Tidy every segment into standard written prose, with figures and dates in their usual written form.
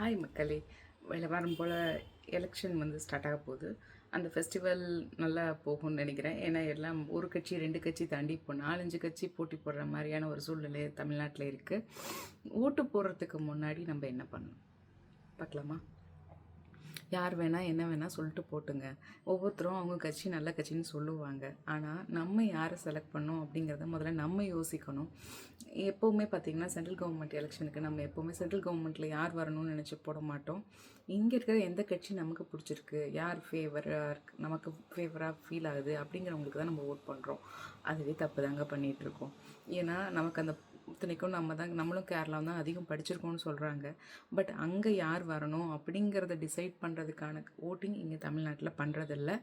Hi மக்களே. வாரம் போல் election வந்து ஸ்டார்ட் ஆக போகுது. அந்த ஃபெஸ்டிவல் நல்லா போகும்னு நினைக்கிறேன். ஏன்னா எல்லாம் ஒரு கட்சி 2 கட்சி தாண்டி இப்போ 4-5 கட்சி போட்டி போடுற மாதிரியான ஒரு சூழ்நிலை தமிழ்நாட்டில் இருக்குது. ஓட்டு போடுறதுக்கு முன்னாடி நம்ம என்ன பண்ணணும் பார்க்கலாமா? யார் வேணால் என்ன வேணால் சொல்லிட்டு போட்டுங்க. ஒவ்வொருத்தரும் அவங்க கட்சி நல்ல கட்சின்னு சொல்லுவாங்க. ஆனால் நம்ம யாரை செலக்ட் பண்ணோம் அப்படிங்கிறத முதல்ல நம்ம யோசிக்கணும். எப்போவுமே பார்த்திங்கன்னா சென்ட்ரல் கவர்மெண்ட் எலெக்ஷனுக்கு நம்ம எப்போவுமே சென்ட்ரல் கவர்மெண்ட்டில் யார் வரணும்னு நினச்சி போட மாட்டோம். இங்கே இருக்கிற எந்த கட்சி நமக்கு பிடிச்சிருக்கு, யார் ஃபேவராக இருக்குது, நமக்கு ஃபேவராக ஃபீல் ஆகுது அப்படிங்கிறவங்களுக்கு தான் நம்ம ஓட் பண்ணுறோம். அதுவே தப்பு தாங்க பண்ணிகிட்ருக்கோம். ஏன்னா நமக்கு அந்த இத்தனைக்கும் நம்மளும் கேரளா தான் அதிகம் படிச்சிருக்கோம்னு சொல்கிறாங்க. பட் அங்கே யார் வரணும் அப்படிங்கிறத டிசைட் பண்ணுறதுக்கான ஓட்டிங் இங்கே தமிழ்நாட்டில் பண்ணுறதில்ல.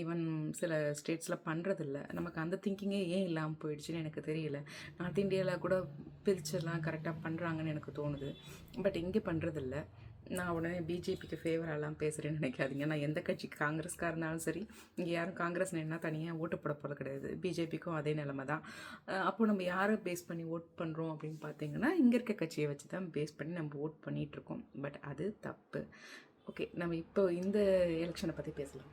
ஈவன் சில ஸ்டேட்ஸில் பண்ணுறதில்ல. நமக்கு அந்த திங்கிங்கே ஏன் இல்லாமல் போயிடுச்சுன்னு எனக்கு தெரியல. நார்த் இந்தியாவில் கூட பிரிச்செல்லாம் கரெக்டாக பண்ணுறாங்கன்னு எனக்கு தோணுது. பட் இங்கே பண்ணுறதில்ல. நான் உடனே பிஜேபிக்கு ஃபேவரெல்லாம் பேசுகிறேன்னு நினைக்காதீங்க. நான் எந்த கட்சி காங்கிரஸ்காக இருந்தாலும் சரி, இங்கே யாரும் காங்கிரஸ் என்ன தனியாக ஓட்டு போட போகிறது கிடையாது. பிஜேபிக்கும் அதே நிலைமை தான். அப்போது நம்ம யாரை பேஸ் பண்ணி ஓட் பண்ணுறோம் அப்படின்னு பார்த்தீங்கன்னா, இங்கே இருக்க கட்சியை வச்சு தான் பேஸ் பண்ணி நம்ம ஓட் பண்ணிகிட்ருக்கோம். பட் அது தப்பு. ஓகே, நம்ம இப்போ இந்த எலெக்ஷனை பற்றி பேசலாம்.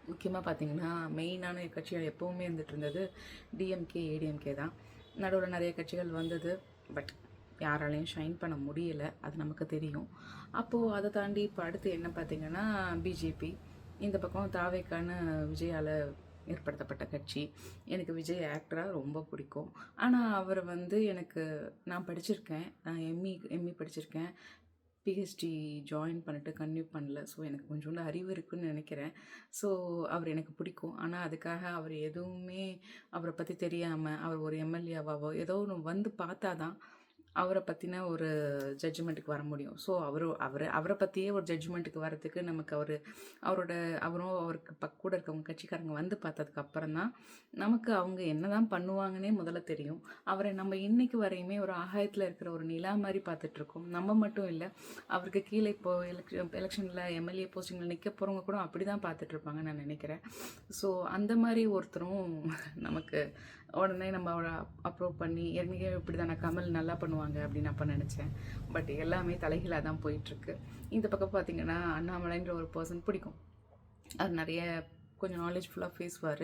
முக்கியமாக பார்த்திங்கன்னா மெயினான கட்சிகள் எப்போவுமே இருந்துகிட்டு இருந்தது டிஎம்கே, ஏடிஎம்கே தான். நடுவில் நிறைய கட்சிகள் வந்தது. பட் யாராலையும் ஷைன் பண்ண முடியலை, அது நமக்கு தெரியும். அப்போது அதை தாண்டி இப்போ அடுத்து என்ன பார்த்திங்கன்னா பிஜேபி. இந்த பக்கம் தாவேக்கான விஜயால் ஏற்படுத்தப்பட்ட கட்சி. எனக்கு விஜய் ஆக்டராக ரொம்ப பிடிக்கும். ஆனால் அவர் எனக்கு நான் படிச்சிருக்கேன், நான் எம்இ படிச்சிருக்கேன். பிஹெச்டி ஜாயின் பண்ணிட்டு கன்டினியூ பண்ணல. ஸோ எனக்கு கொஞ்சோண்டு அறிவு இருக்குதுன்னு நினைக்கிறேன். ஸோ அவர் எனக்கு பிடிக்கும். ஆனால் அதுக்காக அவர் எதுவுமே அவரை பற்றி தெரியாமல் அவர் ஒரு எம்எல்ஏவாவோ ஏதோ ஒன்று வந்து பார்த்தா தான் அவரை பற்றின ஒரு ஜட்ஜ்மெண்ட்டுக்கு வர முடியும். ஸோ அவரை பற்றியே ஒரு ஜட்ஜ்மெண்ட்டுக்கு வரத்துக்கு நமக்கு அவரும் அவருக்கு கூட இருக்கவங்க கட்சிக்காரங்க வந்து பார்த்ததுக்கு அப்புறம் தான் நமக்கு அவங்க என்ன தான் பண்ணுவாங்கன்னே முதல்ல தெரியும். அவரை நம்ம இன்றைக்கு வரையுமே ஒரு ஆகாயத்தில் இருக்கிற ஒரு நிலா மாதிரி பார்த்துட்ருக்கோம். நம்ம மட்டும் இல்லை, அவருக்கு கீழே இப்போது எலெக்ஷனில் எம்எல்ஏ போஸ்டிங்கில் நிற்க போகிறவங்க கூட அப்படி தான் பார்த்துட்ருப்பாங்கன்னு நான் நினைக்கிறேன். ஸோ அந்த மாதிரி ஒருத்தரும் நமக்கு உடனே நம்ம அவரை அப்ரூவ் பண்ணி ஏற்கனவே இப்படி தானே கமல் நல்லா பண்ணுவாங்க அப்படின்னு அப்போ நினச்சேன். பட் எல்லாமே தலைகீழாக தான் போயிட்டுருக்கு. இந்த பக்கம் பார்த்திங்கன்னா அண்ணாமலைன்ற ஒரு பர்சன் பிடிக்கும். அது நிறைய கொஞ்சம் நாலேஜ்ஃபுல்லாக பேசுவார்.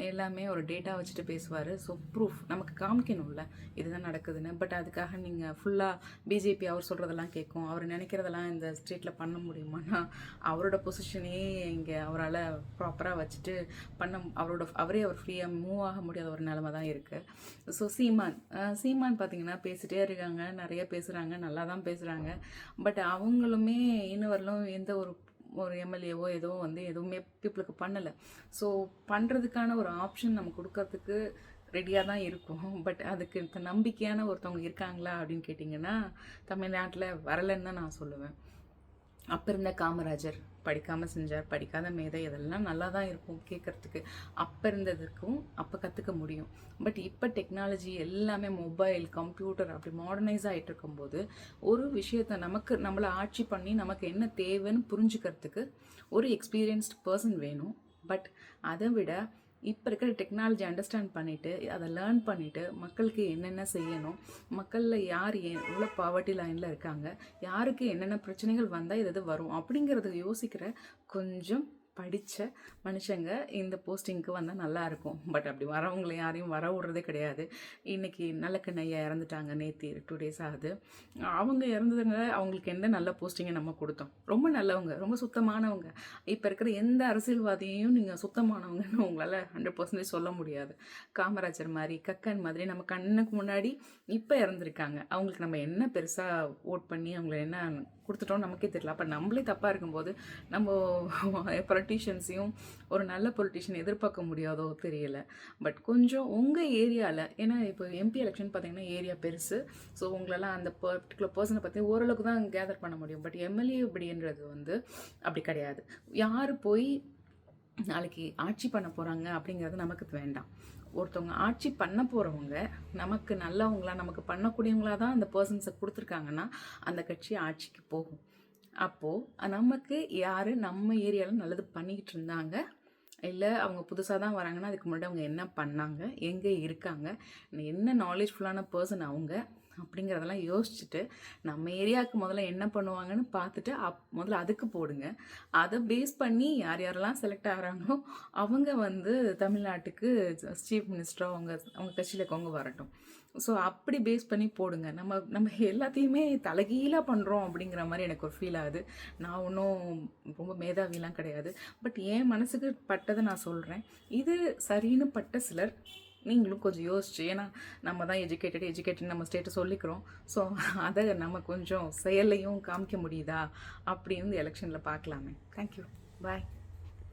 எல்லாமே ஒரு டேட்டா வச்சுட்டு பேசுவார். ஸோ ப்ரூஃப் நமக்கு காமிக்கணும்ல இதுதான் நடக்குதுன்னு. பட் அதுக்காக நீங்கள் ஃபுல்லாக பிஜேபி அவர் சொல்கிறதெல்லாம் கேட்கும், அவர் நினைக்கிறதெல்லாம் இந்த ஸ்டேட்டில் பண்ண முடியுமானா அவரோட பொசிஷனே இங்கே அவரால் ப்ராப்பராக வச்சுட்டு அவரே ஃப்ரீயாக மூவ் ஆக முடியாத ஒரு நிலமை தான் இருக்குது. ஸோ சீமான் பார்த்திங்கன்னா பேசிகிட்டே இருக்காங்க, நிறைய பேசுகிறாங்க, நல்லா தான் பேசுகிறாங்க. பட் அவங்களுமே இன்னும் வரலும் எந்த ஒரு எம்எல்ஏவோ எதுவுமே பீப்புளுக்கு பண்ணலை. ஸோ பண்ணுறதுக்கான ஒரு ஆப்ஷன் நம்ம கொடுக்கறதுக்கு ரெடியாக தான் இருக்கும். பட் அதுக்கு இந்த நம்பிக்கையான ஒருத்தவங்க இருக்காங்களா அப்படின்னு கேட்டிங்கன்னா தமிழ்நாட்டில் வரலைன்னு தான் நான் சொல்லுவேன். அப்போ இருந்த காமராஜர் படிக்காமல் செஞ்சார், படிக்காத மேதை, இதெல்லாம் நல்லா தான் இருக்கும் கேட்குறதுக்கு. அப்போ இருந்ததுக்கும் அப்போ கற்றுக்க முடியும். பட் இப்போ டெக்னாலஜி எல்லாமே மொபைல், கம்ப்யூட்டர் அப்படி மாடர்னைஸ் ஆகிட்டு இருக்கும்போது ஒரு விஷயத்தை நம்மளை ஆட்சி பண்ணி நமக்கு என்ன தேவைன்னு புரிஞ்சுக்கிறதுக்கு ஒரு எக்ஸ்பீரியன்ஸ்டு பர்சன் வேணும். பட் அதை விட இப்போ இருக்கிற டெக்னாலஜி அண்டர்ஸ்டாண்ட் பண்ணிவிட்டு அதை லேர்ன் பண்ணிவிட்டு மக்களுக்கு என்னென்ன செய்யணும், மக்களில் யார் எவ்வளோ பாவர்ட்டி லைனில் இருக்காங்க, யாருக்கு என்னென்ன பிரச்சனைகள் வந்தால் இது வரும் அப்படிங்கிறத யோசிக்கிற கொஞ்சம் படித்த மனுஷங்க இந்த போஸ்டிங்க்கு வந்தால் நல்லாயிருக்கும். பட் அப்படி வரவங்களை யாரையும் வர விடுறதே கிடையாது. இன்றைக்கி நல்லக்கண்ணையா இறந்துட்டாங்க, நேற்று 2 days ஆகுது. அவங்க இறந்ததுங்க, அவங்களுக்கு எந்த நல்ல போஸ்டிங்கை நம்ம கொடுத்தோம்? ரொம்ப நல்லவங்க, ரொம்ப சுத்தமானவங்க. இப்போ இருக்கிற எந்த அரசியல்வாதியையும் நீங்கள் சுத்தமானவங்கன்னு உங்களால் 100% சொல்ல முடியாது. காமராஜர் மாதிரி, கக்கன் மாதிரி நம்ம கண்ணுக்கு முன்னாடி இப்போ இறந்துருக்காங்க. அவங்களுக்கு நம்ம என்ன பெருசாக ஓட் பண்ணி அவங்கள என்ன கொடுத்துட்டோம் நமக்கே தெரியல. அப்போ நம்மளே தப்பாக இருக்கும்போது நம்ம பொலிட்டீஷியன்ஸையும் ஒரு நல்ல பொலிட்டீஷியன் எதிர்பார்க்க முடியாதோ தெரியல. பட் கொஞ்சம் உங்கள் ஏரியாவில், ஏன்னா இப்போ எம்பி எலெக்ஷன் பார்த்திங்கன்னா ஏரியா பெருசு. ஸோ உங்களெல்லாம் அந்த பர்டிகுலர் பர்சனை பற்றி ஓரளவுக்கு தான் கேதர் பண்ண முடியும். பட் எம்எல்ஏ இப்படின்றது அப்படி கிடையாது. யார் போய் நாளைக்கு ஆட்சி பண்ண போகிறாங்க அப்படிங்கிறது நமக்கு வேண்டாம். ஒருத்தவங்க ஆட்சி பண்ண போகிறவங்க நமக்கு நல்லவங்களா, நமக்கு பண்ணக்கூடியவங்களா தான் அந்த பர்சன்ஸை கொடுத்துருக்காங்கன்னா அந்த கட்சி ஆட்சிக்கு போகும். அப்போது நமக்கு யார் நம்ம ஏரியாவில் நல்லது பண்ணிக்கிட்டு இருந்தாங்க, இல்லை அவங்க புதுசாக தான் வராங்கன்னா அதுக்கு முன்னாடி அவங்க என்ன பண்ணாங்க, எங்கே இருக்காங்க, என்ன நாலேஜ்ஃபுல்லான பர்சன் அவங்க, அப்படிங்கிறதெல்லாம் யோசிச்சுட்டு நம்ம ஏரியாவுக்கு முதல்ல என்ன பண்ணுவாங்கன்னு பார்த்துட்டு முதல்ல அதுக்கு போடுங்க. அதை பேஸ் பண்ணி யார் யாரெல்லாம் செலக்ட் ஆகிறாங்களோ அவங்க வந்து தமிழ்நாட்டுக்கு சீஃப் மினிஸ்டராக அவங்க அவங்க கட்சியில் இருக்கவங்க வரட்டும். ஸோ அப்படி பேஸ் பண்ணி போடுங்க. நம்ம நம்ம எல்லாத்தையுமே தலைகீழாக பண்ணுறோம் அப்படிங்கிற மாதிரி எனக்கு ஒரு ஃபீல் ஆகுது. நான் ஒன்றும் ரொம்ப மேதாவிலாம் கிடையாது. பட் என் மனசுக்கு பட்டதை நான் சொல்கிறேன். இது சரின்னு பட்ட சிலர் நீங்களும் கொஞ்சம் யோசிச்சு, ஏன்னா நம்ம தான் எஜுகேட்டட் நம்ம ஸ்டேட்டை சொல்லிக்கிறோம். ஸோ அதை நம்ம கொஞ்சம் செயல்லையும் காமிக்க முடியுதா அப்படின்னு எலெக்ஷனில் பார்க்கலாமே. தேங்க்யூ. பாய்.